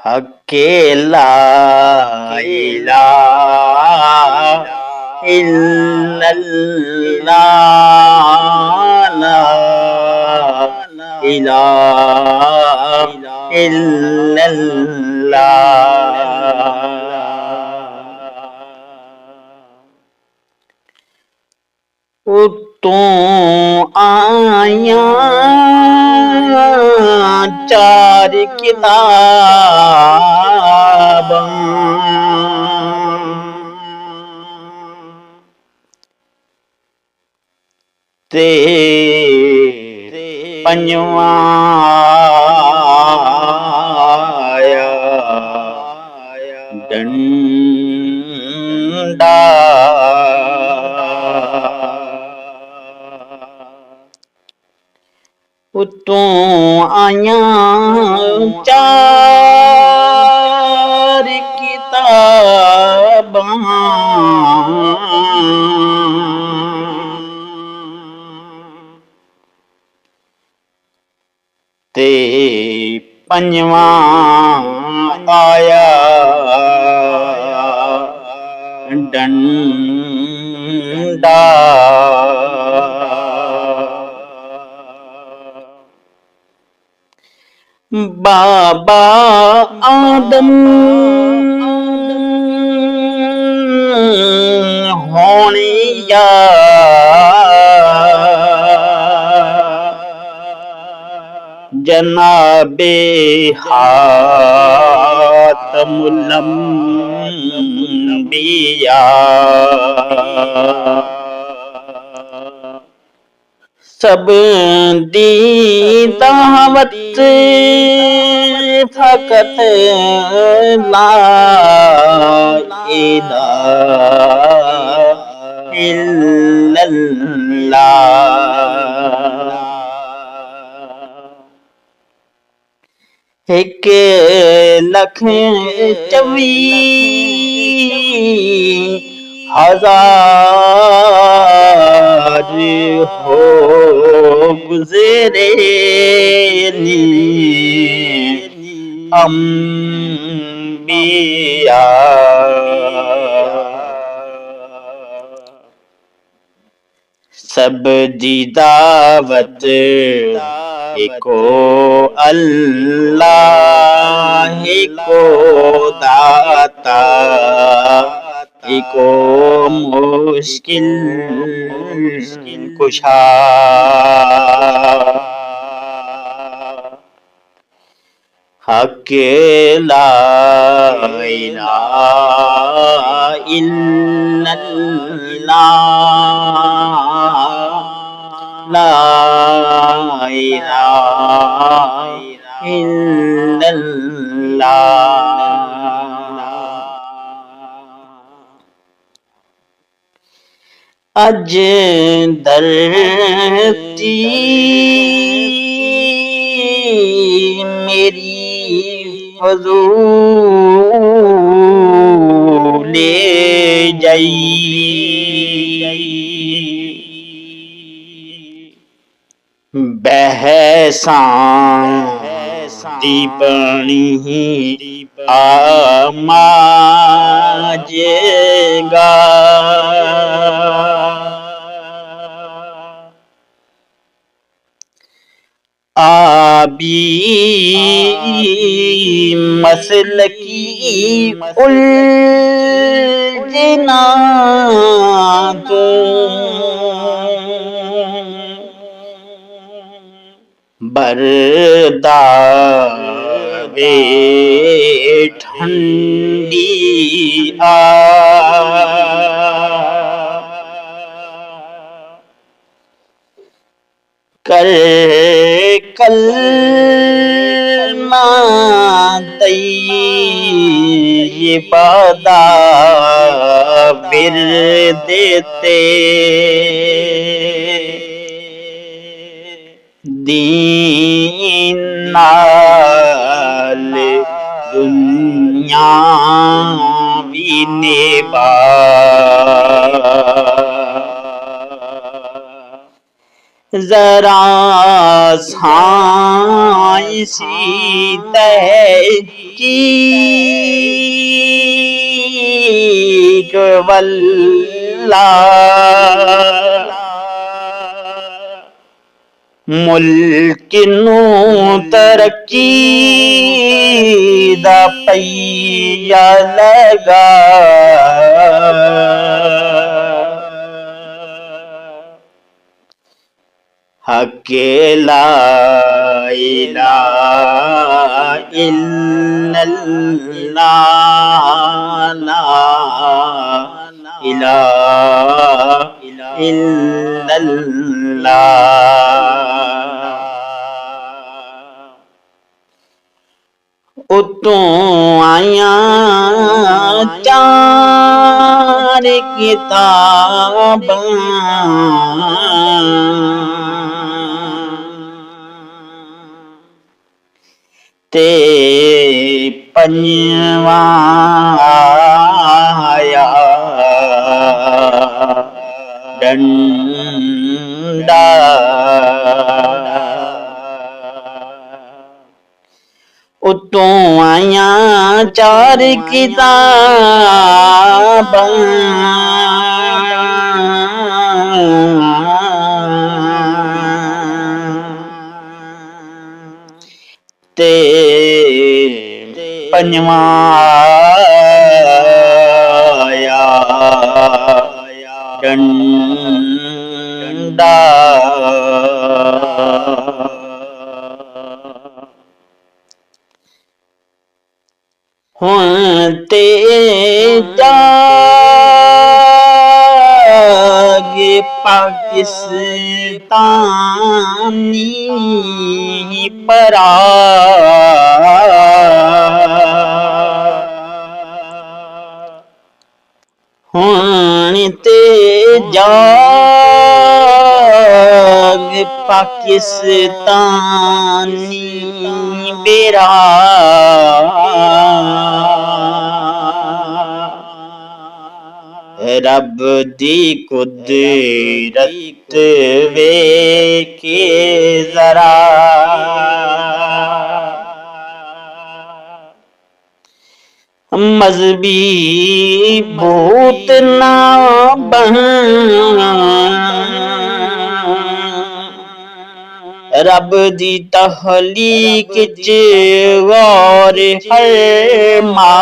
अकेला इलाहा इल्लल्लाह ला इलाहा इल्लल्लाह। तू आया चार किताब ते पंजवा डंडा तू आया चार किताब ते पंजवा आया डंडा। बाबा आदम होने या जनाबे हातमुल अंबिया सब दी दावत फकत ला इलाहा इल्लल्लाह। एक लख 24,000 हो गुज़रे नी अंबिया। सब दी दावत एको अल्लाह एको दाता एको मुश्किल कुशा। अकेला इलाहा इल्लल्लाह ला इलाहा इल्लल्लाह। अज धरती मेरी हुजूर ले जाई बहसां दी बनी आमाजेगा। आबी मसल की उलझना तो बरदावे ठंडी आ कर कलमा तय्यिबा बिर देते दीन नाल दुनियावी नेबा। जरा साइंसी तहकीक वल्ला मुल्क नू तरक्की दा पहिया लगा अकेला इलाहा इल्लल्लाह ला इलाहा इल्लल्लाह। उतों आया चार किताबां ते पंजवा आया डंडा। उतों आया चार किताबां ते पंजवा आया डंडा। हुण ते जाग पाकिस्तानी परा हुण ते जाग पाकिस्तानी बेरा रब दी कुदरत वेखे जरा मजहबी भूत ना बन रब दी तहलीक च गौर फरमा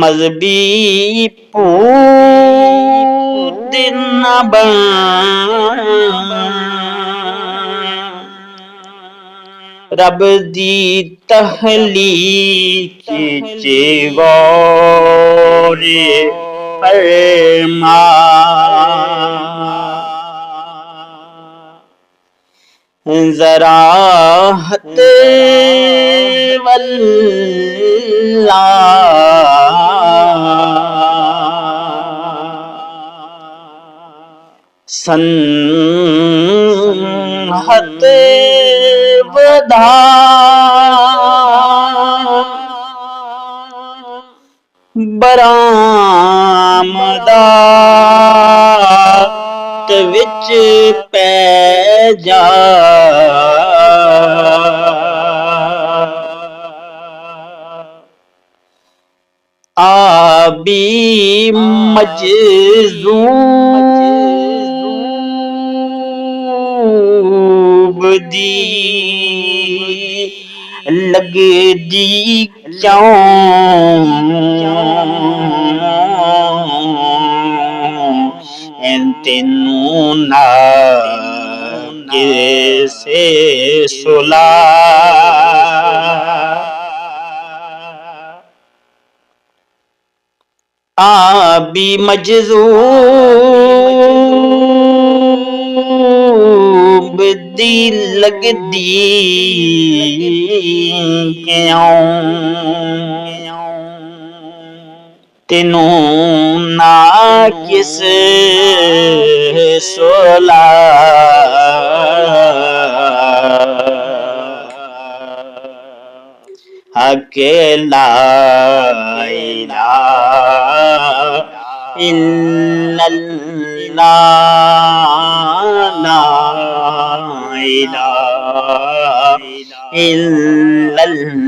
मजहबी भूत ना बन रब दी तहलीक च गौर फरमा जरा हत वल्ला संहत वधा बरामदात विच पै जा आबी मजज़ूब दी लगदी क्यों तेनू ना किसे सुला आबी मजज़ूब दी लगदी क्यों तेनू ना किस सोला अकेला इलाहा इल्लल्लाह ला इलाहा इल्लल्लाह